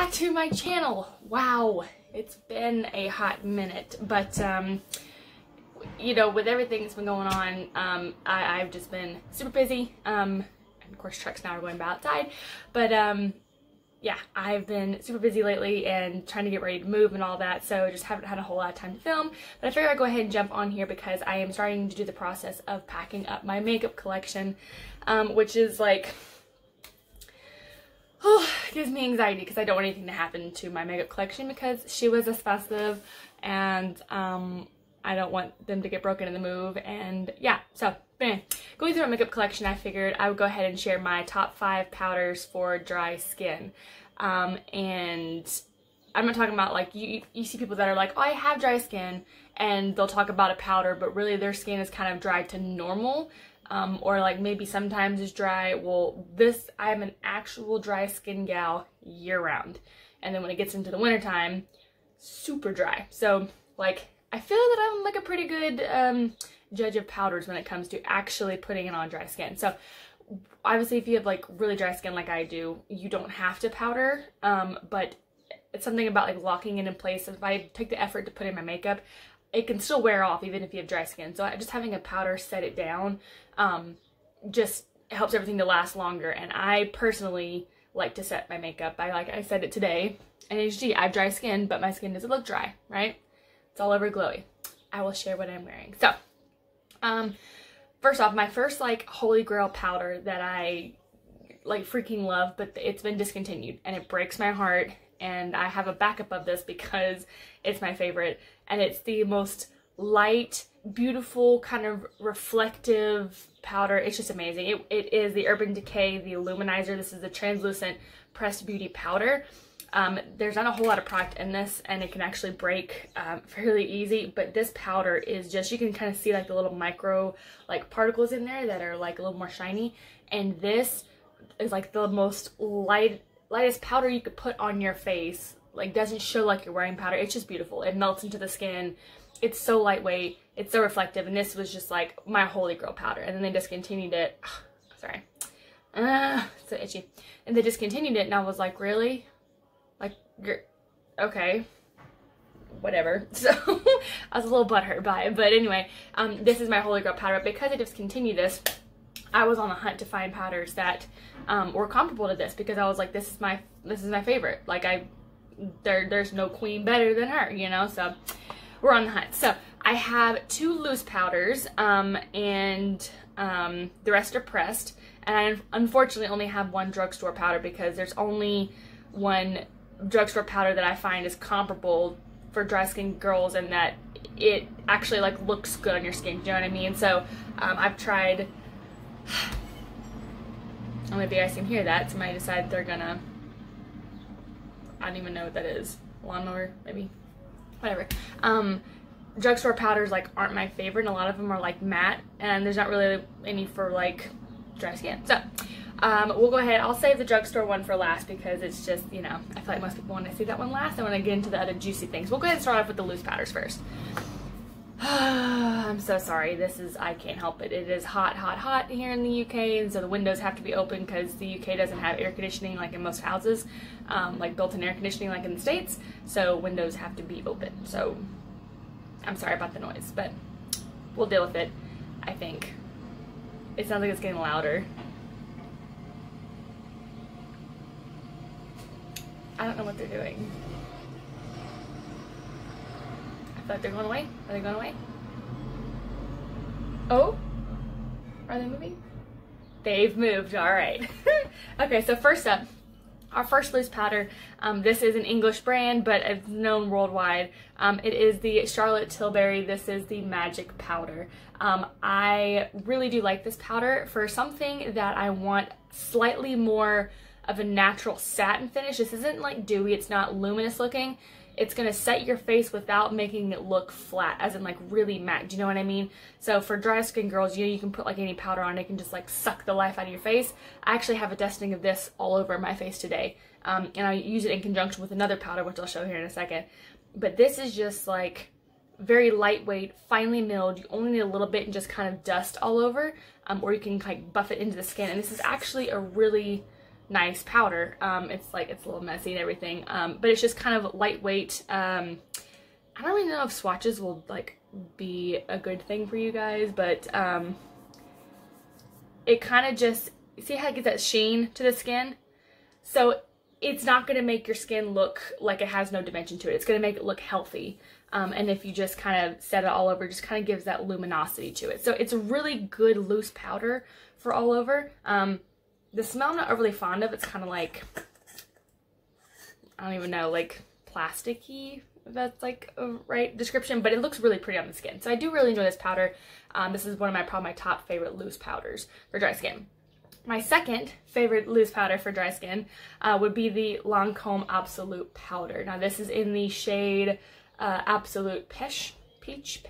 back to my channel. Wow, it's been a hot minute, but you know, with everything that's been going on, I've just been super busy. And of course trucks now are going by outside, but yeah, I've been super busy lately and trying to get ready to move and all that, so just haven't had a whole lot of time to film. But I figured I'd go ahead and jump on here because I am starting to do the process of packing up my makeup collection, which is like, oh, it gives me anxiety because I don't want anything to happen to my makeup collection because she was expensive and I don't want them to get broken in the move. And yeah, so anyway, going through my makeup collection, I figured I would go ahead and share my top 5 powders for dry skin. And I'm not talking about like, you see people that are like, oh, I have dry skin, and they'll talk about a powder, but really their skin is kind of dry to normal. Or like maybe sometimes it's dry. Well, I am an actual dry skin gal year round. And then when it gets into the winter time, super dry. So like, I feel that I'm like a pretty good judge of powders when it comes to actually putting it on dry skin. So obviously if you have like really dry skin like I do, you don't have to powder, but it's something about like locking it in place. If I take the effort to put in my makeup, it can still wear off even if you have dry skin. So just having a powder set it down just helps everything to last longer. And I personally like to set my makeup. I said it today, and HG, I have dry skin, but my skin doesn't look dry, right? It's all over glowy. I will share what I'm wearing. So, first off, my first like holy grail powder that I like freaking love, but it's been discontinued and it breaks my heart. And I have a backup of this because it's my favorite, and it's the most light, beautiful, kind of reflective powder. It's just amazing. It is the Urban Decay, the Illuminizer. This is the translucent pressed beauty powder. There's not a whole lot of product in this, and it can actually break fairly easy, but this powder is just, you can kind of see like the little micro like particles in there that are like a little more shiny, and this is like the most lightest powder you could put on your face. Like, doesn't show like you're wearing powder. It's just beautiful. It melts into the skin. It's so lightweight. It's so reflective, and this was just like my holy grail powder. And then they discontinued it. Sorry. So itchy. And they discontinued it, and I was like, really? Like, okay, whatever. So I was a little butthurt by it, but anyway, this is my holy grail powder. Because I discontinued this, I was on the hunt to find powders that were comparable to this, because I was like, this is my favorite. Like, there's no queen better than her, you know. So we're on the hunt. So I have 2 loose powders, and the rest are pressed. And I unfortunately only have 1 drugstore powder because there's only 1 drugstore powder that I find is comparable for dry skin girls, and that it actually like looks good on your skin, you know what I mean? So I've tried, oh, maybe I can hear that. Somebody decided they're gonna, I don't even know what that is, lawnmower maybe, whatever. Drugstore powders like aren't my favorite, and a lot of them are like matte, and there's not really any for like dry skin. So we'll go ahead, I'll save the drugstore one for last because it's just, you know, I feel like most people want to see that one last. I want to get into the other juicy things. We'll go ahead and start off with the loose powders first. I'm so sorry, I can't help it. It is hot, hot, hot here in the UK, and so the windows have to be open because the UK doesn't have air conditioning like in most houses, like built-in air conditioning like in the States, so windows have to be open. So I'm sorry about the noise, but we'll deal with it, I think. It sounds like it's getting louder. I don't know what they're doing. I thought they're going away. Are they going away? Oh? Are they moving? They've moved, alright. Okay, so first up, our first loose powder. This is an English brand, but it's known worldwide. It is the Charlotte Tilbury. This is the Magic Powder. I really do like this powder for something that I want slightly more of a natural satin finish. This isn't like dewy, it's not luminous looking. It's gonna set your face without making it look flat, as in like really matte, do you know what I mean? So for dry skin girls, you know, you can put like any powder on, it can just like suck the life out of your face. I actually have a dusting of this all over my face today, and I use it in conjunction with another powder, which I'll show here in a second. But this is just like very lightweight, finely milled. You only need a little bit and just kind of dust all over, or you can like buff it into the skin. And this is actually a really nice powder. It's like, it's a little messy and everything, but it's just kind of lightweight. I don't really know if swatches will like be a good thing for you guys, but it kind of just, see how it gets that sheen to the skin? So it's not going to make your skin look like it has no dimension to it. It's going to make it look healthy. And if you just kind of set it all over, it just kind of gives that luminosity to it. So it's a really good loose powder for all over. The smell I'm not overly fond of. It's kind of like, I don't even know, like plasticky, if that's like a right description, but it looks really pretty on the skin. So I do really enjoy this powder. This is one of my, probably my top favorite loose powders for dry skin. My second favorite loose powder for dry skin would be the Lancome Absolute Powder. Now this is in the shade Absolute Peach.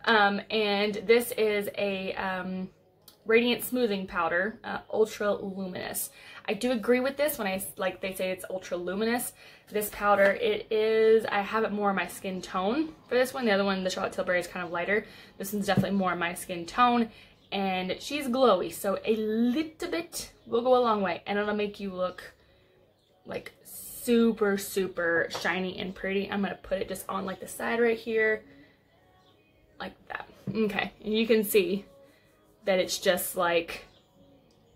And this is a radiant smoothing powder, ultra luminous. I do agree with this when they say it's ultra luminous. This powder, it is, I have it more in my skin tone for this one. The other one, the Charlotte Tilbury, is kind of lighter. This one's definitely more in my skin tone, and she's glowy, so a little bit will go a long way, and it'll make you look like super, super shiny and pretty. I'm gonna put it just on like the side right here, like that. Okay, and you can see that it's just like,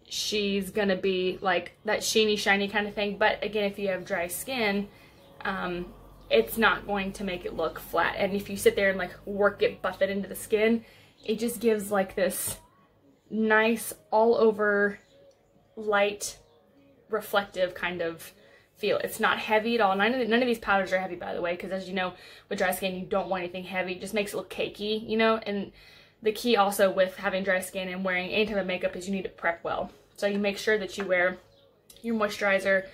she's gonna be like that sheeny, shiny kind of thing. But again, if you have dry skin, it's not going to make it look flat. And if you sit there and like buff it into the skin, it just gives like this nice all over light reflective kind of feel. It's not heavy at all. None of these powders are heavy, by the way, because as you know, with dry skin, you don't want anything heavy. It just makes it look cakey, you know. And the key also with having dry skin and wearing any type of makeup is you need to prep well. So you make sure that you wear your moisturizer,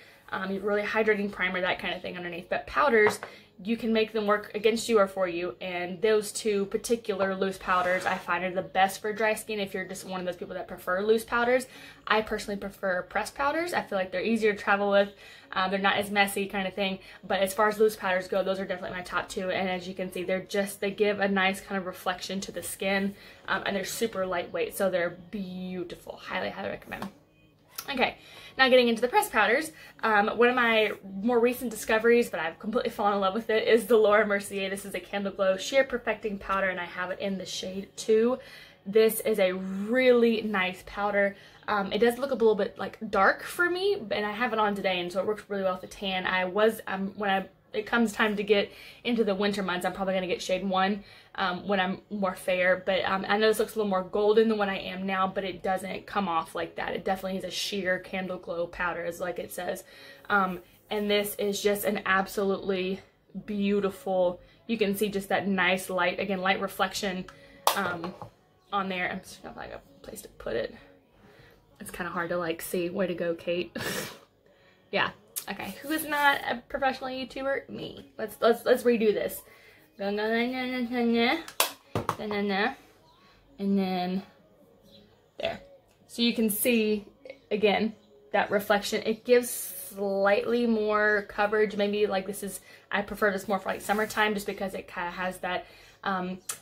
your really hydrating primer, that kind of thing underneath. But powders, you can make them work against you or for you. And those two particular loose powders I find are the best for dry skin if you're just one of those people that prefer loose powders. I personally prefer pressed powders. I feel like they're easier to travel with. They're not as messy kind of thing. But as far as loose powders go, those are definitely my top two. And as you can see, they give a nice kind of reflection to the skin. And they're super lightweight, so they're beautiful. Highly, highly recommend. Okay, now getting into the pressed powders. One of my more recent discoveries, but I've completely fallen in love with it, is the Laura Mercier. This is a Candle Glow Sheer Perfecting Powder, and I have it in the shade 2. This is a really nice powder. It does look a little bit like dark for me, and I have it on today, and so it works really well with the tan. When it comes time to get into the winter months, I'm probably going to get shade 1 when I'm more fair. But I know this looks a little more golden than what I am now, but it doesn't come off like that. It definitely is a sheer Candle Glow powder, is like it says. And this is just an absolutely beautiful, you can see just that nice light, again, light reflection on there. I'm just going to find a place to put it. It's kind of hard to like see. Way to go, Kate. Yeah. Okay, who is not a professional YouTuber? Me. Let's redo this. And then there. So you can see again that reflection. It gives slightly more coverage. Maybe like I prefer this more for like summertime, just because it kind of has that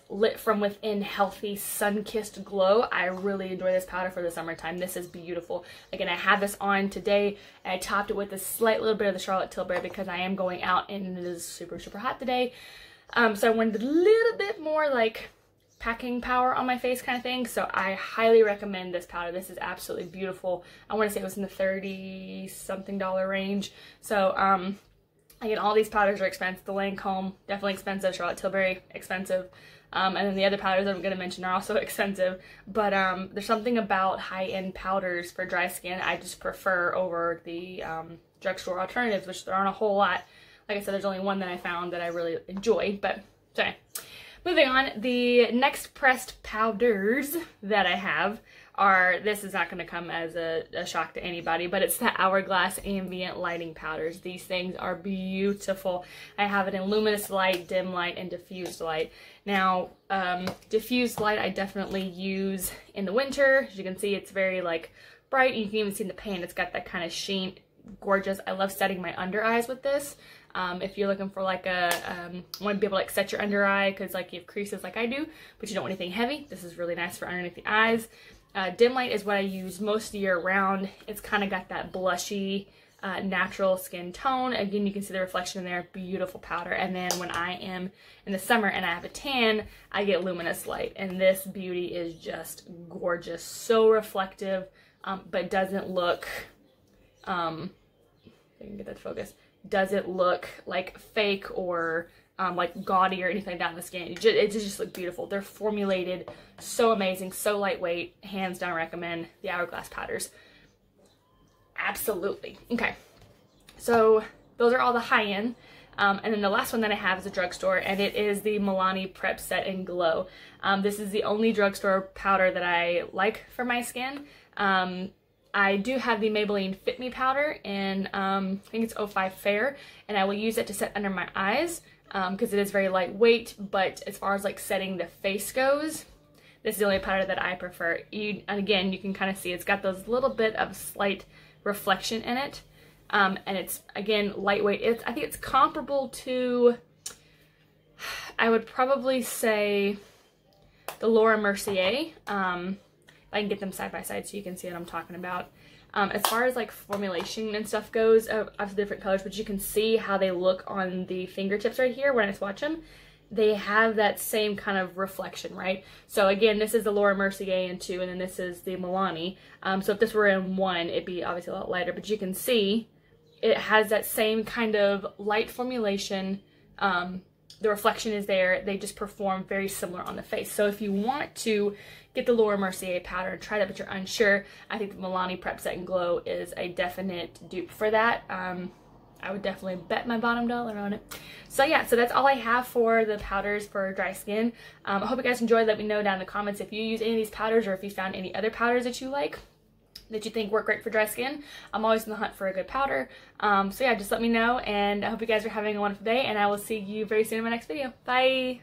lit from within healthy sun-kissed glow. I really enjoy this powder for the summertime. This is beautiful. Again, I have this on today, and I topped it with a slight little bit of the Charlotte Tilbury because I am going out and it is super, super hot today. So I wanted a little bit more like packing power on my face kind of thing. So I highly recommend this powder. This is absolutely beautiful. I want to say it was in the $30-something range. So again, all these powders are expensive. The Lancome, definitely expensive. Charlotte Tilbury, expensive. And then the other powders I'm going to mention are also expensive. But there's something about high-end powders for dry skin I just prefer over the drugstore alternatives, which there aren't a whole lot. Like I said, there's only one that I found that I really enjoy. But, sorry. Moving on, the next pressed powders that I have are, this is not going to come as a shock to anybody, but it's the Hourglass Ambient Lighting Powders. These things are beautiful. I have it in luminous light, dim light, and diffused light. Now, diffused light I definitely use in the winter. As you can see, it's very like bright. You can even see in the pan, it's got that kind of sheen. Gorgeous. I love setting my under eyes with this. If you're looking for like want to be able to like set your under eye because like you have creases like I do, but you don't want anything heavy, this is really nice for underneath the eyes. Dim Light is what I use most year round. It's kind of got that blushy, natural skin tone. Again, you can see the reflection in there. Beautiful powder. And then when I am in the summer and I have a tan, I get Luminous Light. And this beauty is just gorgeous. So reflective, but doesn't look, if I can get that to focus, doesn't look like fake or like gaudy or anything down the skin. It just looks beautiful. They're formulated so amazing, so lightweight. Hands down recommend the Hourglass powders. Absolutely. Okay, so those are all the high-end. And then the last one that I have is a drugstore, and it is the Milani Prep Set and Glow. This is the only drugstore powder that I like for my skin. I do have the Maybelline Fit Me powder in, I think it's 05 Fair, and I will use it to set under my eyes because it is very lightweight, but as far as like setting the face goes, this is the only powder that I prefer. And again, you can kind of see it's got those little bit of slight reflection in it, and it's, again, lightweight. I think it's comparable to, I would probably say, the Laura Mercier. I can get them side by side so you can see what I'm talking about. As far as like formulation and stuff goes, of different colors, but you can see how they look on the fingertips right here when I swatch them. They have that same kind of reflection, right? So again, this is the Laura Mercier in 2, and then this is the Milani. So if this were in 1, it'd be obviously a lot lighter, but you can see it has that same kind of light formulation. The reflection is there. They just perform very similar on the face. So if you want to get the Laura Mercier powder and try that, but you're unsure, I think the Milani Prep Set and Glow is a definite dupe for that. I would definitely bet my bottom dollar on it. So yeah, so that's all I have for the powders for dry skin. I hope you guys enjoyed. Let me know down in the comments if you use any of these powders or if you found any other powders that you like, that you think work great for dry skin. I'm always in the hunt for a good powder. So yeah, just let me know, and I hope you guys are having a wonderful day, and I will see you very soon in my next video. Bye!